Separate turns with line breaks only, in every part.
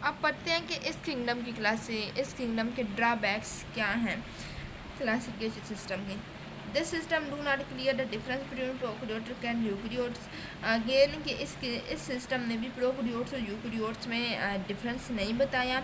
अब पढ़ते हैं कि इस किंगडम की इस किंगडम के ड्रॉबैक्स क्या हैं क्लासिफिकेशन सिस्टम के। This system do not clear the difference between prokaryotes and eukaryotes. Again कि इस सिस्टम ने भी प्रोकैरियोट्स और यूकैरियोट्स में डिफरेंस नहीं बताया।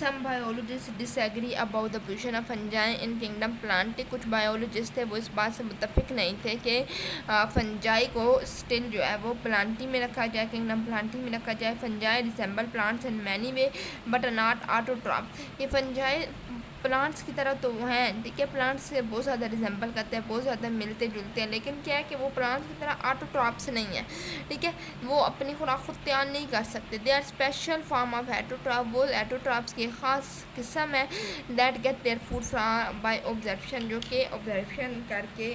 Some biologists disagree about the position of fungi in kingdom plant. कुछ बायोलॉजिस्ट थे वो इस बात से मुत्तफिक नहीं थे कि फंजाई को स्टिल जो है वो प्लांटी में रखा जाए, किंगडम प्लांटी में रखा जाए। Fungi resemble plants in many way but not autotroph. ये फंजाई प्लांट्स की तरह तो हैं, ठीक है, प्लांट्स से बहुत ज़्यादा रिजेंबल करते हैं, बहुत ज़्यादा मिलते जुलते हैं, लेकिन क्या है कि वो प्लांट्स की तरह ऑटोट्रॉप्स नहीं है, ठीक है, वो अपनी खुराक खुद तैयार नहीं कर सकते। They are special form of heterotroph. वो हेटरोट्रॉप्स की ख़ास किस्म है that get their food by observation, जो कि ऑब्जर्व करके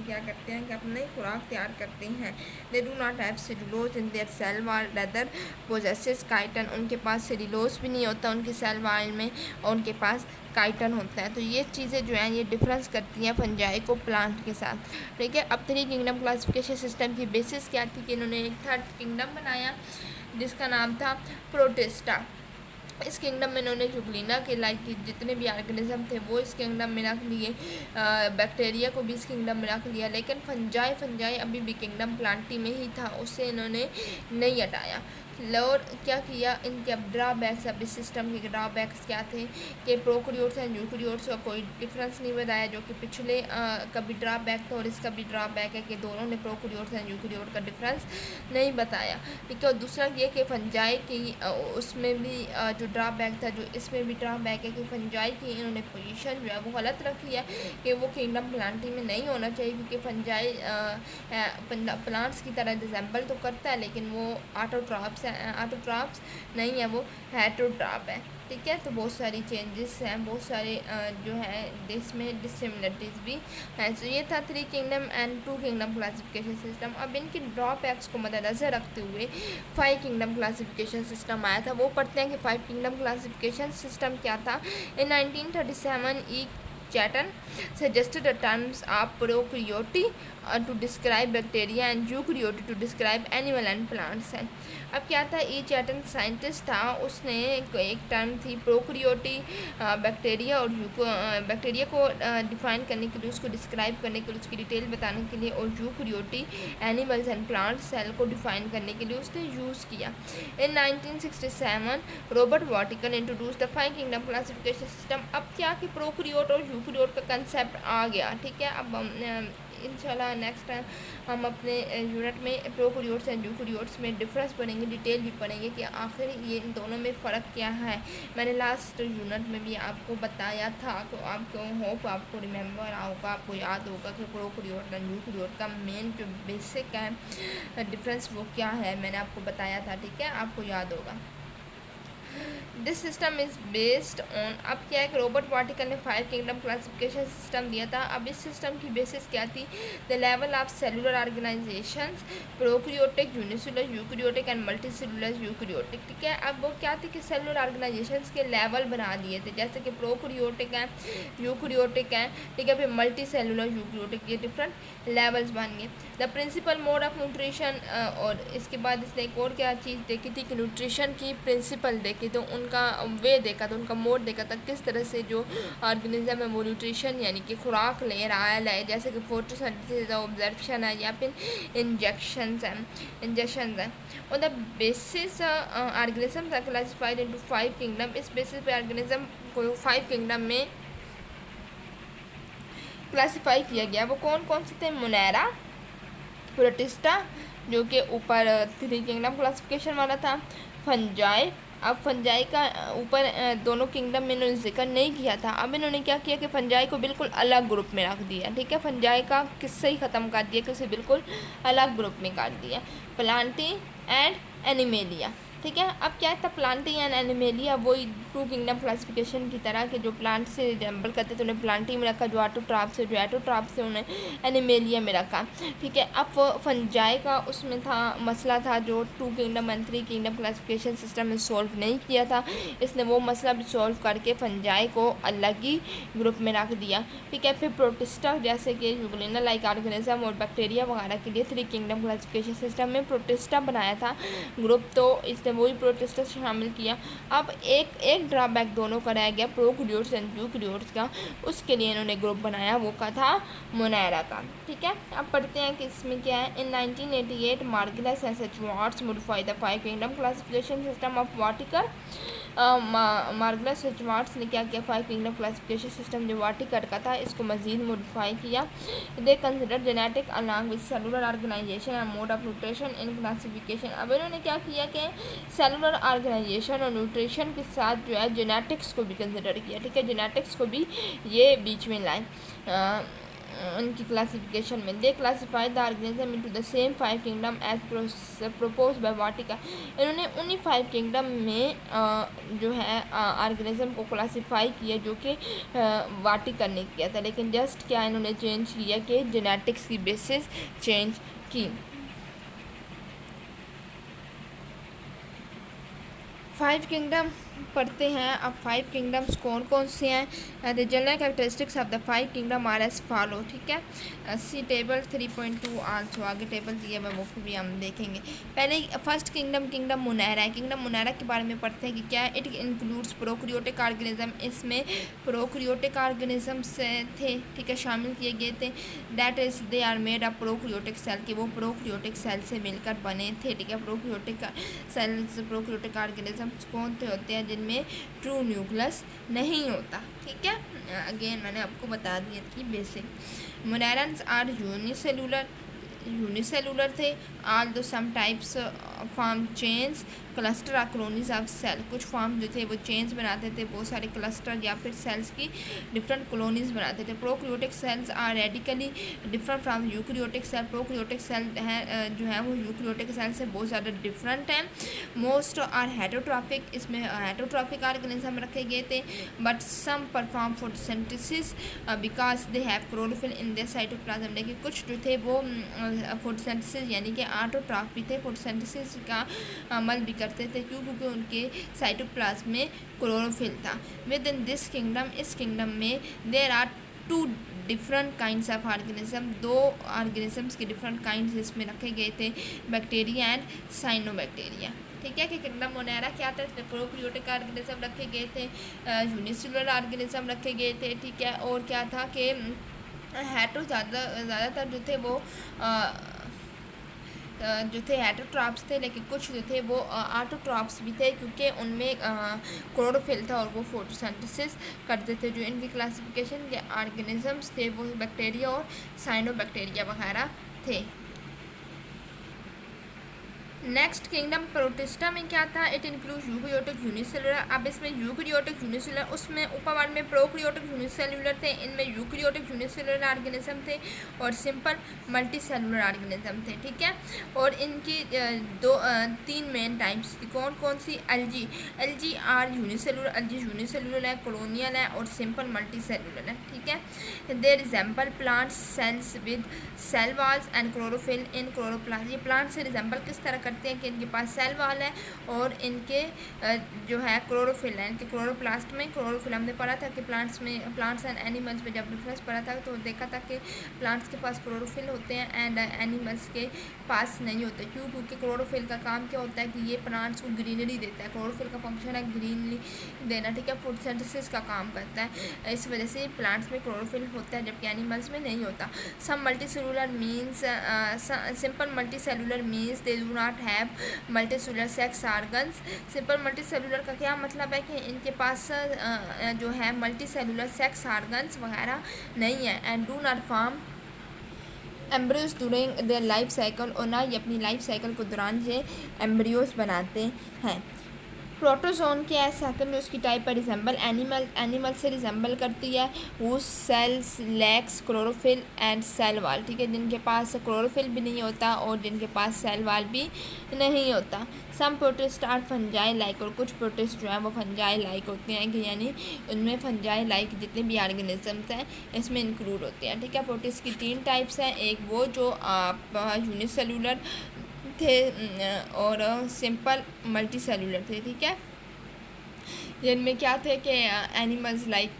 क्या करते हैं कि अपनी खुराक तैयार करते हैं। They do not have cellulose in their cell wall rather possesses chitin. उनके पास सेलुलोज भी नहीं होता उनके सेल वॉल में, और उनके पास काइटन होता है। तो ये चीज़ें जो हैं ये डिफरेंस करती हैं फंजाई को प्लांट के साथ, ठीक है। अब 3 किंगडम क्लासिफिकेशन सिस्टम की बेसिस क्या थी कि इन्होंने एक 3rd किंगडम बनाया जिसका नाम था प्रोटिस्टा। इस किंगडम में इन्होंने जुगलिना के लाइक जितने भी ऑर्गेनिज्म थे वो इस किंगडम में रख लिए, बैक्टीरिया को भी इस किंगडम में रख लिया, लेकिन फंजाई अभी भी किंगडम प्लांटी में ही था, उससे इन्होंने नहीं हटाया। और क्या किया, इनके अब ड्रॉबैक्स, अब इस सिस्टम के ड्रॉबैक्स क्या थे कि प्रोकैरियोट्स एंड यूकैरियोट्स का कोई डिफरेंस नहीं बताया, जो कि पिछले का भी ड्रॉबैक था और इसका भी ड्रॉबैक है कि दोनों ने प्रोकैरियोट्स एंड यूकैरियोट का डिफरेंस नहीं बताया, ठीक है। और दूसरा ये कि फंजाई की उसमें भी जो ड्रॉबैक था, जो इसमें भी ड्रॉबैक है कि फंजाई की इन्होंने पोजीशन जो है वो गलत रखी है कि वो किंगडम प्लांटी में नहीं होना चाहिए, क्योंकि फंजाई प्लांट्स की तरह रिजेंबल तो करता है लेकिन वो ऑटोट्रॉप्स नहीं है, वो हेटरोट्रॉप है, ठीक है। तो बहुत सारी चेंजेस हैं, बहुत सारे जो है इसमें डिसिमिलरिटीज़ भी हैं। तो ये था 3 kingdom and 2 kingdom classification system. अब इनकी ड्रॉबैक्स को मद्देनज़र रखते हुए 5 किंगडम क्लासिफिकेशन सिस्टम आया था। वो पढ़ते हैं कि 5 किंगडम क्लासिफिकेशन सिस्टम क्या था। इन 1937 ई Chatton suggested the terms of prokaryote to describe bacteria and eukaryote to describe animal and plants हैं। अब क्या था, ई चैटन साइंटिस्ट था, उसने एक टर्म थी प्रोकैरियोटी बैक्टीरिया और बैक्टीरिया को डिफाइन करने के लिए, उसको डिस्क्राइब करने के लिए, उसकी डिटेल बताने के लिए, और यूकैरियोटी एनिमल्स एंड प्लांट सेल को डिफाइन करने के लिए उसने यूज़ किया। इन 1967 Robert Vatican introduce the 5 kingdom classification system. अब क्या कि प्रोकैरियोट और यूकैरियोट का कंसेप्ट आ गया, ठीक है। अब इंशाल्लाह नेक्स्ट टाइम हम अपने यूनिट में प्रोकैरियोट्स एंड यूकैरियोट्स में डिफरेंस पढ़ेंगे, डिटेल भी पढ़ेंगे कि आखिर ये इन दोनों में फ़र्क क्या है। मैंने लास्ट यूनिट में भी आपको बताया था, तो आपको होप आपको रिमेंबर होगा, आपको याद होगा कि प्रोकैरियोट एंड यूकैरियोट का मेन जो बेसिक है डिफरेंस वो क्या है, मैंने आपको बताया था, ठीक है, आपको याद होगा। This system is based on, अब क्या है कि रॉबर्ट वाटिकन ने 5 किंगडम क्लासिफिकेशन सिस्टम दिया था। अब इस सिस्टम की बेसिस क्या थी, the level of cellular organisations prokaryotic, unicellular eukaryotic and multicellular eukaryotic, ठीक है। अब वो क्या थी कि सेलुलर ऑर्गेनाइजेशंस के लेवल बना दिए थे, जैसे कि प्रोकैरियोटिक हैं, यूकैरियोटिक हैं, ठीक है, फिर मल्टी सेलुलर यूकैरियोटिक, ये डिफरेंट लेवल्स बन गए। The principal mode of nutrition, और इसके बाद इसने एक और क्या चीज़ देखी थी कि न्यूट्रिशन की प्रिंसिपल देखी, तो उनका वे देखा था, उनका मोड देखा था, किस तरह से जो ऑर्गेनिज्म है वो न्यूट्रिशन यानी कि खुराक ले रहा है, जैसे कि फोटोसिंथेसिस ऑब्जर्वेशन है या फिर इंजेक्शंस हैं। और the basis organism are classified into 5 kingdom. इस बेसिस पे ऑर्गेनिज्म को 5 किंगडम में क्लासिफाई किया गया। वो कौन कौन से थे, मोनेरा, प्रोटिस्टा जो कि ऊपर 3 किंगडम क्लासिफिकेशन वाला था, फंजाई। अब फंजाई का ऊपर दोनों किंगडम में इन्होंने जिक्र नहीं किया था, अब इन्होंने क्या किया कि फंजाई को बिल्कुल अलग ग्रुप में रख दिया, ठीक है, फंजाई का किस्सा ही ख़त्म कर दिया कि उसे बिल्कुल अलग ग्रुप में कर दिया, प्लांटी एंड एनिमेलिया, ठीक है। अब क्या था, प्लांटी एंड एनिमेलिया वही टू किंगडम क्लासिफिकेशन की तरह के जो प्लांट से रिजेंबल करते थे उन्हें प्लांटी में रखा, जो ऑटोट्रॉफ से, जो एटोट्रॉफ से उन्हें एनिमेलिया में रखा, ठीक है। अब फंजाई का उसमें था मसला था जो two kingdom and three kingdom classification system में सॉल्व नहीं किया था, इसने वो मसला भी सॉल्व करके फंजाई को अलग ही ग्रुप में रख दिया, ठीक है। फिर प्रोटिस्टा जैसे कि यूग्लिना लाइक ऑर्गेनिज्म और बैक्टीरिया वगैरह के लिए थ्री किंगडम क्लासिफिकेशन सिस्टम में प्रोटिस्टा बनाया था ग्रुप, तो इसने वही प्रोटिस्टा शामिल किया। अब एक ड्रॉबैक दोनों का रह गया, प्रोकैरियोट्स एंड यूकैरियोट्स का, उसके लिए इन्होंने ग्रुप बनाया, वो का था मोनेरा का, ठीक है। अब पढ़ते हैं कि इसमें क्या है। In 1988 Margulis and Schwartz modify the five kingdom classification system of Whittaker. Margulis Schwartz ने क्या किया, फाइव किंगडम क्लासिफिकेशन सिस्टम जो वाटिकर का था इसको मजीद मॉडिफाई किया। They consider genetic along with cellular organisation and mode of nutrition in classification. अब इन्होंने क्या किया कि सेलुलर ऑर्गेनाइजेशन और न्यूट्रिशन के साथ जो है जेनेटिक्स को भी कंसिडर किया, ठीक है, जेनेटिक्स को भी ये बीच में लाए उनकी क्लासिफिकेशन में। They classify the organism into the same five kingdom as propose by Whittaker. इन्होंने उन्हीं फाइव किंगडम में जो है ऑर्गेनिज्म को क्लासीफाई किया जो कि वाटिकर ने किया था, लेकिन जस्ट क्या इन्होंने चेंज किया कि जेनेटिक्स की बेसिस चेंज की। फाइव किंगडम पढ़ते हैं। अब फाइव किंगडम्स कौन कौन से हैं। The general characteristics of the five kingdom are as follow, ठीक है। सी टेबल 3.2 आल्सो, आगे टेबल दिया है वो भी हम देखेंगे। पहले फर्स्ट किंगडम किंगडम मोनेरा है। किंगडम मोनेरा के बारे में पढ़ते हैं कि क्या है। इट इंक्लूड्स प्रोकैरियोटिक ऑर्गेनिज्म, इसमें प्रोकैरियोटिक ऑर्गेनिजम्स थे, ठीक है, शामिल किए गए थे। That is they are made of prokaryotic cell, कि वो प्रोकैरियोटिक सेल से मिलकर बने थे, ठीक है। प्रोकैरियोटिक सेल्स, प्रोकैरियोटिक ऑर्गेनिजम्स कौन से होते हैं जिनमें ट्रू न्यूक्लियस नहीं होता, ठीक है। अगेन मैंने आपको बता दिया कि बेसिक मोनेरन्स आर यूनिसेलुलर थे। Although some types form chains cluster और कॉलोनीज ऑफ सेल, कुछ फॉर्म जो थे वो चेन्स बनाते थे, बहुत सारे क्लस्टर या फिर सेल्स की डिफरेंट कॉलोनीज बनाते थे। Prokaryotic cells are radically different from eukaryotic cell, prokaryotic cell है जो है वो यूकैरियोटिक सेल से बहुत ज़्यादा डिफरेंट हैं। मोस्ट आर हेटरोट्रॉफिक, इसमें हेटरोट्रॉफिक ऑर्गेनिज्म रखे गए थे, but some perform photosynthesis because they have chlorophyll in their cytoplasm, लेकिन कुछ जो थे वो फोटोसिंथेसिस यानी कि ऑटोट्रॉफ भी थे, फोटोसिंथेसिस का अमल भी करते थे, क्योंकि उनके साइटोप्लाज्म में क्लोरोफिल था। विद इन दिस किंगडम, इस किंगडम में there are two different kinds of organism, दो ऑर्गेनिजम्स के डिफरेंट काइंड्स इसमें रखे गए थे, बैक्टीरिया एंड साइनोबैक्टीरिया, ठीक है। कि किंगडम मोनेरा क्या था, इसमें प्रोकैरियोटिक ऑर्गेनिज्म रखे गए थे, यूनिसेलुलर ऑर्गेनिज्म रखे गए थे, ठीक है। और क्या था कि हेटो ज़्यादातर जो थे वो हेटरोट्रॉप्स थे, लेकिन कुछ जो थे वो ऑटोट्रॉप्स भी थे, क्योंकि उनमें क्लोरोफिल था और वो फोटोसिंथेसिस करते थे। जो इनकी क्लासिफिकेशन के ऑर्गेनिजम्स थे वो बैक्टीरिया और साइनोबैक्टीरिया वगैरह थे। नेक्स्ट किंगडम प्रोटिस्टा में क्या था। It include eukaryotic unicellular. अब इसमें यूकैरियोटिक यूनिसेलुलर, उसमें ऊपर में प्रोकैरियोटिक यूनिसेलुलर थे, इनमें यूकैरियोटिक यूनिसेलुलर ऑर्गेनिज्म थे और सिंपल मल्टी सेलुलर ऑर्गेनिज्म थे, ठीक है। और इनकी तीन मेन टाइप्स थी, कौन कौन सी। Algae are unicellular, algae unicellular है, कॉलोनियल है और सिंपल मल्टी सेलुलर है, ठीक है। They resemble plant cells with cell walls and chlorophyll in chloroplast. ये प्लांट से रिजेंबल किस तरह करते हैं कि इनके पास सेल वॉल है और इनके जो है क्लोरोफिल है, इनके क्लोरोप्लास्ट में क्लोरोफिल। हमने पढ़ा था कि प्लांट्स एंड एनिमल्स में जब डिफरेंस पढ़ा था तो देखा था कि प्लांट्स के पास क्लोरोफिल होते हैं एंड एनिमल्स के पास नहीं होते। क्योंकि क्लोरोफिल का काम क्या होता है कि ये प्लांट्स को ग्रीनरी देता है, क्लोरोफिल का फंक्शन है ग्रीनरी देना, ठीक है, फोटोसिंथेसिस का काम करता है। इस वजह से प्लांट्स में क्लोरोफिल होता है जबकि एनिमल्स में नहीं होता। Some multicellular means simple multicellular means they do not have multicellular sex organs. Simple multicellular का क्या मतलब है कि इनके पास जो है मल्टी सेलुलर सेक्स ऑर्गन्स वगैरह नहीं है। And do not form embryos during their life cycle, और ना ये अपनी लाइफ साइकिल के दौरान ये एम्ब्रियोज बनाते हैं। प्रोटोजोन क्या है, सेकंड उसकी टाइप पर रिजेंबल एनिमल से रिजेंबल करती है, वो cells lacks chlorophyll and cell wall, ठीक है, जिनके पास क्लोरोफिल भी नहीं होता और जिनके पास सेल वाल भी नहीं होता। सम प्रोटिस्ट आर फंजाई लाइक, और कुछ प्रोटिस्ट जो हैं वो फंजाई लाइक होते हैं, कि यानी उनमें फंजाई लाइक जितने भी ऑर्गेनिजम्स हैं इसमें इंक्लूड होते हैं, ठीक है। प्रोटिस्ट की 3 टाइप्स हैं, एक वो जो यूनिसेलुलर थे और सिंपल मल्टी सेलुलर थे, ठीक है, जिनमें क्या थे कि एनिमल्स लाइक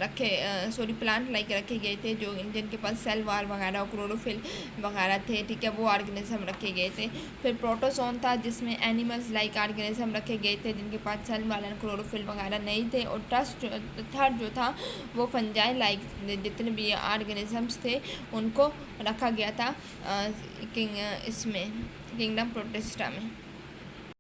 रखे प्लांट लाइक रखे गए थे, जो जिनके पास सेल वाल वगैरह और क्लोरोफिल वगैरह थे, ठीक है, वो ऑर्गेनिज्म रखे गए थे। फिर प्रोटोजोन था जिसमें एनिमल्स लाइक ऑर्गेनिज्म रखे गए थे जिनके पास सेल वाल और क्लोरोफिल वगैरह नहीं थे। और थर्ड जो था वो फंजाई लाइक जितने भी ऑर्गेनिजम्स थे उनको रखा गया था इसमें किंगडम प्रोटिस्टा में।